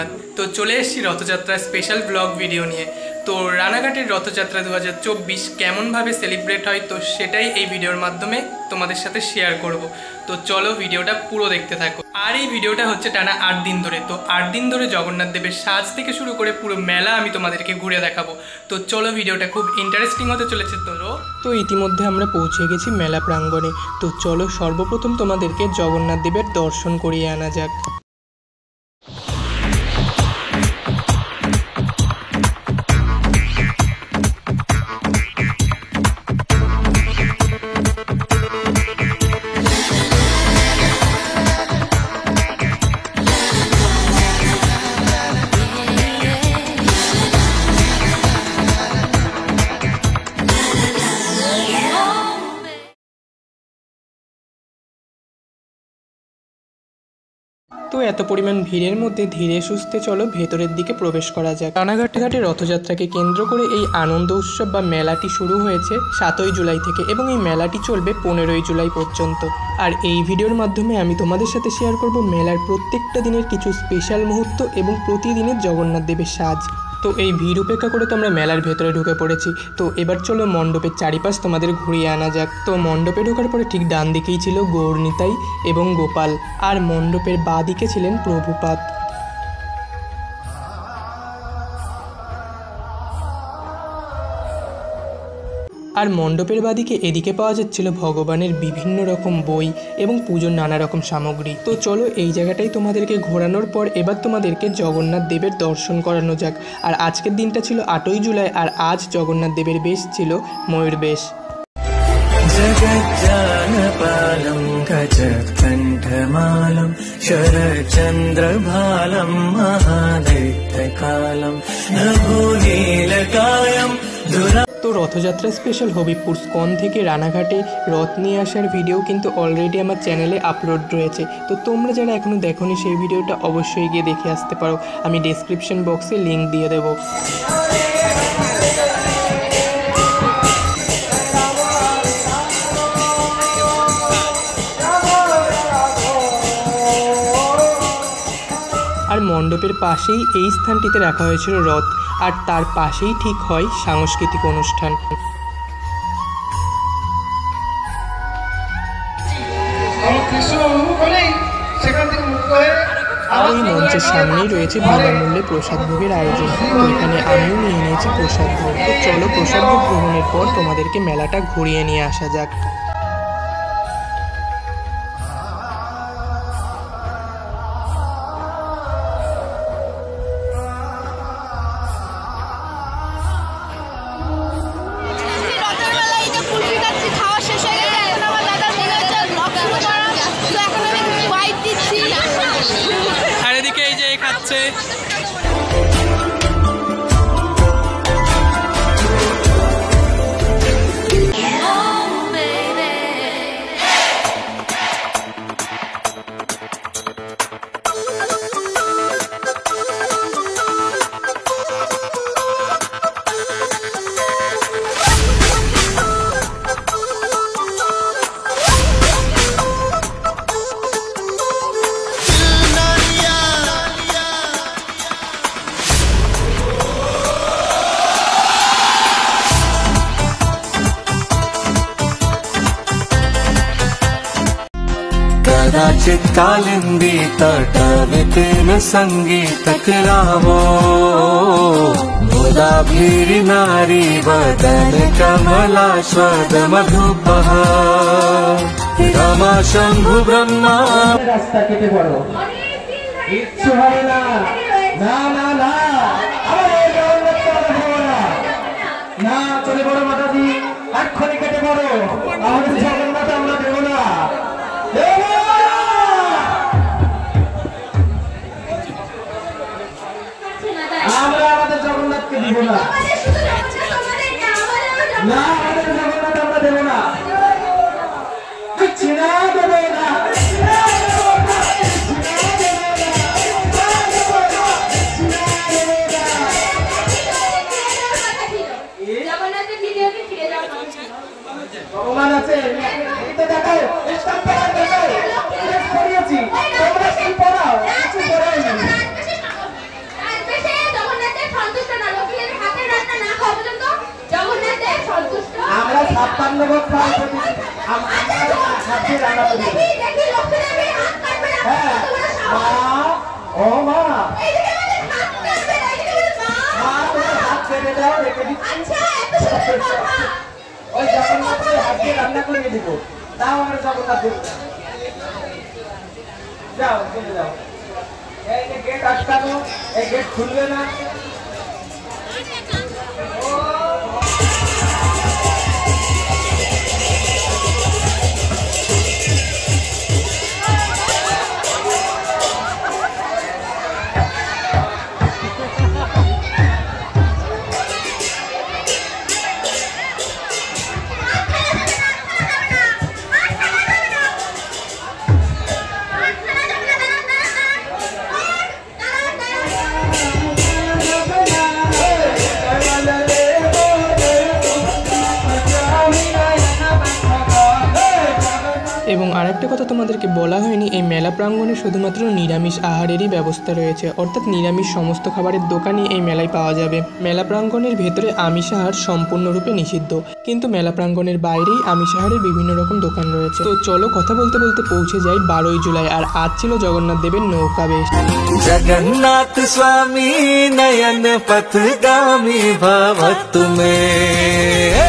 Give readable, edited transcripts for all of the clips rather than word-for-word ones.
জগন্নাথ। তো চলে এসেছি রথযাত্রার স্পেশাল ব্লগ ভিডিও নিয়ে। তো রানাঘাটের রথযাত্রা 2024 কেমনভাবে সেলিব্রেট হয় তো সেটাই এই ভিডিওর মাধ্যমে তোমাদের সাথে শেয়ার করব। তো চলো ভিডিওটা পুরো দেখতে থাকো। আর এই ভিডিওটা হচ্ছে টানা 8 দিন ধরে। তো 8 দিন ধরে জগন্নাথ দেবের সাজ থেকে শুরু করে পুরো মেলা আমি তোমাদেরকে ঘুরে দেখাবো। তো চলো ভিডিওটা খুব ইন্টারেস্টিং হতে চলেছে। তো ইতিমধ্যে আমরা পৌঁছে গেছি মেলা প্রাঙ্গণে। তো চলো সর্বপ্রথম তোমাদেরকে জগন্নাথ দেবের দর্শন করিয়ে আনা যাক। তো এত পরিমাণ ভিড়ের মধ্যে ধীরে সুস্থে চলো ভেতরের দিকে প্রবেশ করা যাক। রানাঘাট ঘাটে রথযাত্রাকে কেন্দ্র করে এই আনন্দ উৎসব বা মেলাটি শুরু হয়েছে 7ই জুলাই থেকে এবং এই মেলাটি চলবে 15ই জুলাই পর্যন্ত। আর এই ভিডিওর মাধ্যমে আমি তোমাদের সাথে শেয়ার করব মেলার প্রত্যেকটা দিনের কিছু স্পেশাল মুহূর্ত এবং প্রতিদিনের জগন্নাথ দেবের সাজ। তো এই ভিড় উপেক্ষা করে তো আমরা মেলার ভেতরে ঢুকে পড়েছি। তো এবার চলো মণ্ডপের চারিপাশ তোমাদের ঘুরিয়ে আনা যাক। তো মণ্ডপে ঢোকার পরে ঠিক ডান দিকেই ছিল গৌরনিতাই এবং গোপাল, আর মণ্ডপের বাঁ দিকে ছিলেন প্রভুপাদ। আর মণ্ডপের বাদিকে এদিকে পাওয়া যাচ্ছিল ভগবানের বিভিন্ন রকম বই এবং পুজোর নানা রকম সামগ্রী। তো চলো এই জায়গাটাই তোমাদেরকে ঘোরানোর পর এবার তোমাদেরকে জগন্নাথ দেবের দর্শন করানো যাক। আর আজকের দিনটা ছিল 8ই জুলাই, আর আজ জগন্নাথ দেবের বেশ ছিল ময়ূর বেশ। जगज्जानपालं गजकण्ठमालं शरचन्द्रभालं महादैत्यकालं नभोनीलकायं তো রথযাত্রা স্পেশাল হবিবপুর স্কন থেকে রানাঘাটে রথ নিয়ে আসার ভিডিও কিন্তু অলরেডি আমার চ্যানেলে আপলোড রয়েছে। তো তোমরা যারা এখনও দেখোনি সেই ভিডিওটা অবশ্যই গিয়ে দেখে আসতে পারো, আমি ডেসক্রিপশন বক্সে লিঙ্ক দিয়ে দেবো। আর মণ্ডপের পাশেই এই স্থানটিতে রাখা হয়েছিল রথ, আর তার পাশেই ঠিক হয় সাংস্কৃতিক অনুষ্ঠান। আর এই মঞ্চের সামনেই রয়েছে বিনামূল্যে প্রসাদ ভোগের আয়োজন। তো এখানে আমিও নিয়ে নিয়েছি প্রসাদ ভোগ। তো চলো প্রসাদ ভোগ গ্রহণের পর তোমাদেরকে মেলাটা ঘুরিয়ে নিয়ে আসা যাক। আর এদিকে এই যে খাচ্ছে। कदाचित् कालिन्दी तटवितेन सङ्गीतकरावो मुदाभिर्नारी वदन कमलास्वद मधुपः रमा शम्भु ब्रह्मा रास्ता केटे पड़ो इच्छु हबे ना ना ना ना आमादेर जगन्नाथ देबो ना चले पड़ो माताजी एक्षुनि केटे पड़ो आमादेर जगन्नाथ আমরা দেব না আমরা আমাদের জগন্নাথকে দিব না না আমাদের জগন্নাথ আমরা দেব না চিনা দেব না ভগবান আছে এটা দেখাও স্টাম্প দেখাও পড়িয়েছি তোমরা কি পড়াও কিছু পড়াও না দাও, রেখে দিচ্ছি। ওই জগন্নাথের হাত দিয়ে রান্না করে দিব। দাও আমার জগন্নাথ দেব। যাও, চলে যাও। এই যে গেট আটকানো, এই গেট খুলবে না। এবং আরেকটা কথা তোমাদেরকে বলা হয়নি, এই মেলা প্রাঙ্গণে শুধুমাত্র নিরামিষ আহারেরই ব্যবস্থা রয়েছে, অর্থাৎ নিরামিষ সমস্ত খাবারের দোকানই এই মেলায় পাওয়া যাবে। মেলা প্রাঙ্গণের ভেতরে আমিষ আহার সম্পূর্ণরূপে নিষিদ্ধ, কিন্তু মেলা প্রাঙ্গণের বাইরেই আমিষ আহারের বিভিন্ন রকম দোকান রয়েছে। তো চলো কথা বলতে বলতে পৌঁছে যাই 12ই জুলাই, আর আজ ছিল জগন্নাথ দেবের নৌকা বেশ। जगन्नाथ स्वामी नयन पथगामी भव तुम्हें।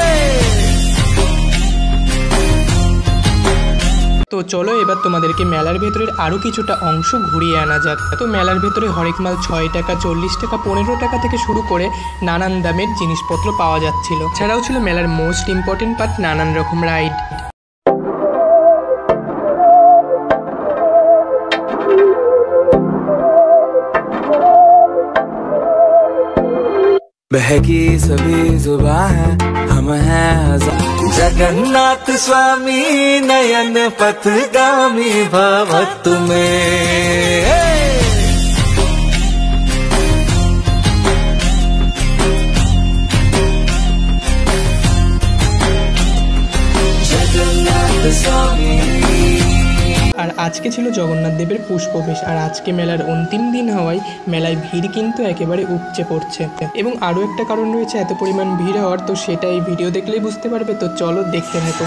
তো চলো এবার তোমাদেরকে মেলার ভেতরের আরও কিছুটা অংশ ঘুরিয়ে আনা যাক। তো মেলার ভেতরে হরেক মাল 6 টাকা, 40 টাকা, 15 টাকা থেকে শুরু করে নানান দামের জিনিসপত্র পাওয়া যাচ্ছিল। ছাড়াও ছিল মেলার মোস্ট ইম্পর্টেন্ট পার্ট, নানান রকম রাইড। बहकी सभी जुबां है हम हैं जगन्नाथ स्वामी नयन पथगामी भव तुम्हें। जगन्नाथ स्वामी। আর আজকে ছিল জগন্নাথ দেবের পুষ্পবেশ, আর আজকে মেলার অন্তিম দিন হওয়ায় মেলায় ভিড় কিন্তু একেবারে উপচে পড়ছে। এবং আরও একটা কারণ রয়েছে এত পরিমাণ ভিড় হওয়ার, তো সেটা এই ভিডিও দেখলেই বুঝতে পারবে। তো চলো দেখতে থাকো।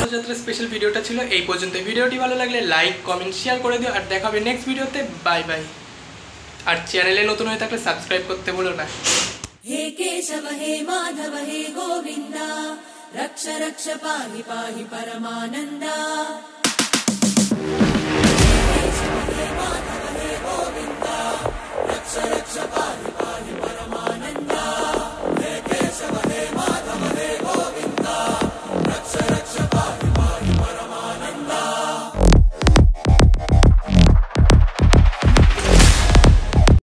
রথযাত্রা স্পেশাল ভিডিওটা ছিল এই পর্যন্ত। ভিডিওটি ভালো লাগলে লাইক, কমেন্ট, শেয়ার করে দিও। আর দেখা হবে নেক্সট ভিডিওতে। Bye bye. আর চ্যানেলে নতুন হয়ে থাকলে সাবস্ক্রাইব করতে ভুলো না। हे केशव हे माधव हे गोविन्द रक्ष रक्ष पाहि पाहि परमानन्द।